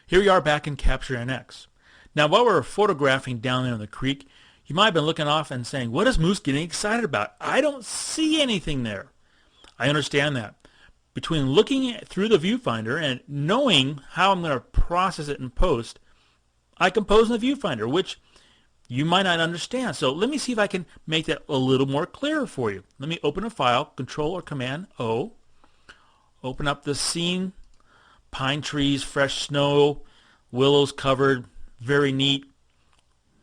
Here we are back in Capture NX. Now while we're photographing down there in the creek, you might have been looking off and saying, what is Moose getting excited about? I don't see anything there. I understand that. Between looking through the viewfinder and knowing how I'm going to process it in post, I compose in the viewfinder, which you might not understand. So let me see if I can make that a little more clear for you. Let me open a file, Control or Command O, open up the scene, pine trees, fresh snow, willows covered, very neat.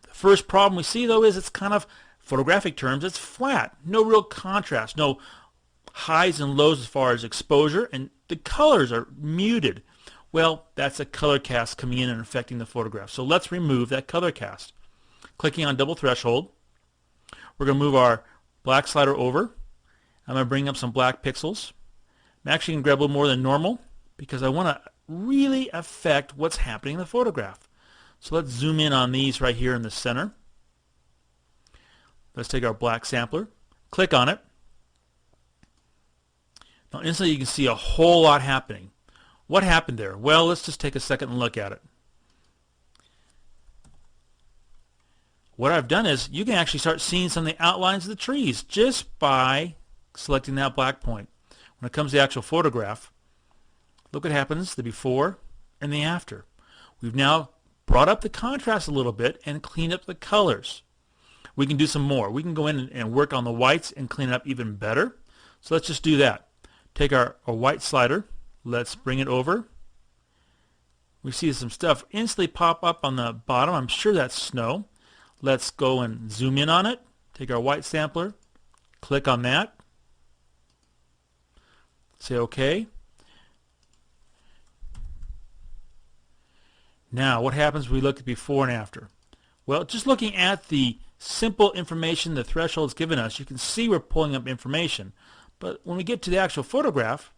The first problem we see though is it's kind of, photographic terms, it's flat, no real contrast, no highs and lows as far as exposure, and the colors are muted. Well, that's a color cast coming in and affecting the photograph. So let's remove that color cast. Clicking on double threshold, we're going to move our black slider over. I'm going to bring up some black pixels. I'm actually going to grab a little more than normal because I want to really affect what's happening in the photograph. So let's zoom in on these right here in the center. Let's take our black sampler, click on it. Now instantly you can see a whole lot happening. What happened there? Well, let's just take a second and look at it. What I've done is you can actually start seeing some of the outlines of the trees just by selecting that black point. When it comes to the actual photograph, look what happens, the before and the after. We've now brought up the contrast a little bit and cleaned up the colors. We can do some more. We can go in and work on the whites and clean it up even better. So let's just do that. Take our white slider. Let's bring it over. We see some stuff instantly pop up on the bottom. I'm sure that's snow. Let's go and zoom in on it. Take our white sampler. Click on that. Say OK. Now what happens when we look at before and after? Well, just looking at the simple information the threshold's given us, you can see we're pulling up information. But when we get to the actual photograph,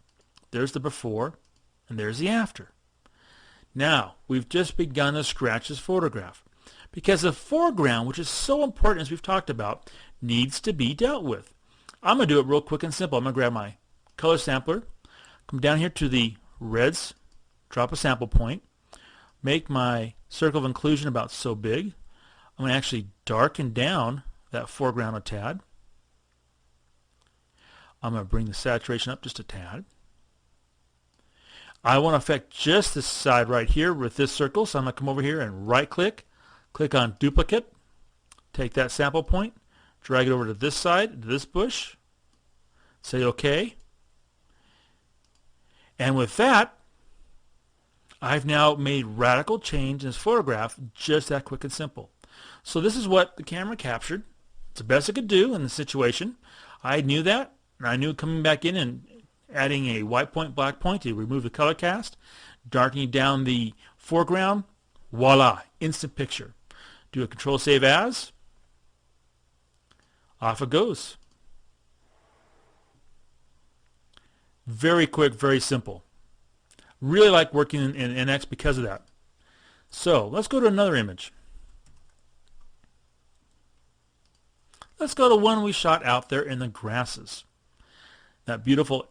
there's the before and there's the after. Now we've just begun to scratch this photograph because the foreground, which is so important as we've talked about, needs to be dealt with. I'm going to do it real quick and simple. I'm going to grab my color sampler, come down here to the reds, drop a sample point, make my circle of inclusion about so big. I'm going to actually darken down that foreground a tad. I'm going to bring the saturation up just a tad. I want to affect just this side right here with this circle, so I'm going to come over here and right click, click on duplicate, take that sample point, drag it over to this side, to this bush, say OK. And with that, I've now made radical change in this photograph just that quick and simple. So this is what the camera captured. It's the best it could do in the situation. I knew that, and I knew coming back in and adding a white point, black point to remove the color cast, darkening down the foreground, voila, instant picture. Do a control save as, off it goes. Very quick, very simple. Really like working in NX because of that. So let's go to another image. Let's go to one we shot out there in the grasses. That beautiful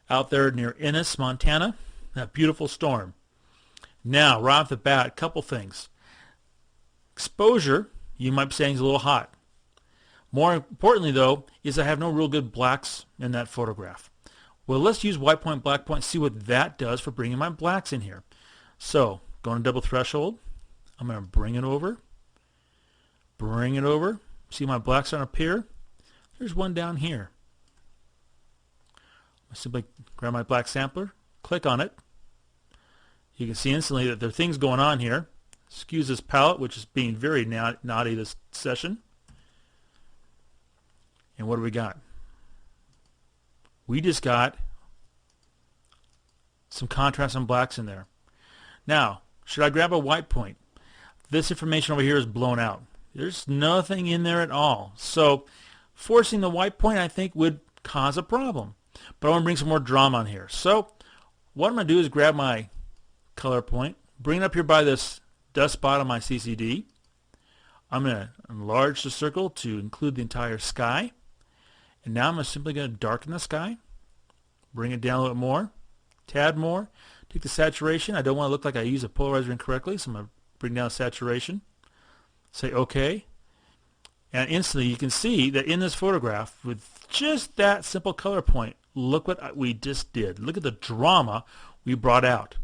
out there near Ennis, Montana. That beautiful storm. Now, right off the bat, a couple things. Exposure, you might be saying, is a little hot. More importantly, though, is I have no real good blacks in that photograph. Well, let's use white point, black point, see what that does for bringing my blacks in here. So, going to double threshold. I'm going to bring it over. Bring it over. See my blacks on up here? There's one down here. I simply grab my black sampler, click on it. You can see instantly that there are things going on here. Excuse this palette, which is being very naughty this session. And what do we got? We just got some contrast and blacks in there. Now, should I grab a white point? This information over here is blown out. There's nothing in there at all. So forcing the white point, I think, would cause a problem. But I want to bring some more drama on here. So what I'm going to do is grab my color point, bring it up here by this dust spot on my CCD. I'm going to enlarge the circle to include the entire sky. And now I'm simply going to darken the sky, bring it down a little more, tad more, Take the saturation. I don't want to look like I use a polarizer incorrectly, so I'm going to bring down saturation. Say OK. And instantly you can see that in this photograph, with just that simple color point, look what we just did. Look at the drama we brought out.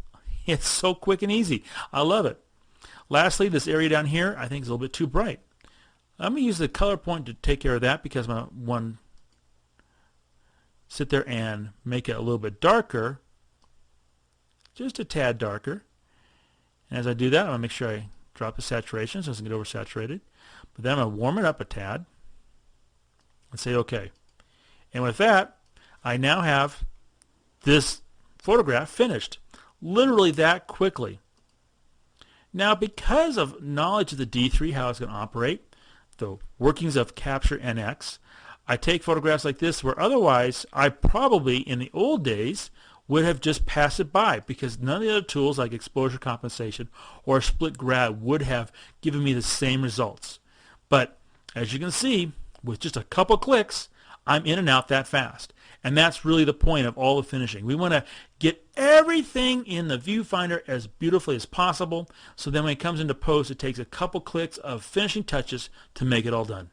It's so quick and easy. I love it. Lastly, this area down here I think is a little bit too bright. I'm going to use the color point to take care of that because I'm going to sit there and make it a little bit darker, just a tad darker. And as I do that, I'm going to make sure I drop the saturation so it doesn't get oversaturated. But then I'm going to warm it up a tad and say OK. And with that, I now have this photograph finished, literally that quickly. Now, because of knowledge of the D3, how it's going to operate, the workings of Capture NX, I take photographs like this where otherwise I probably, in the old days, would have just passed it by because none of the other tools like exposure compensation or split grad would have given me the same results. But as you can see, with just a couple clicks, I'm in and out that fast. And that's really the point of all the finishing. We want to get everything in the viewfinder as beautifully as possible, so then when it comes into post, it takes a couple clicks of finishing touches to make it all done.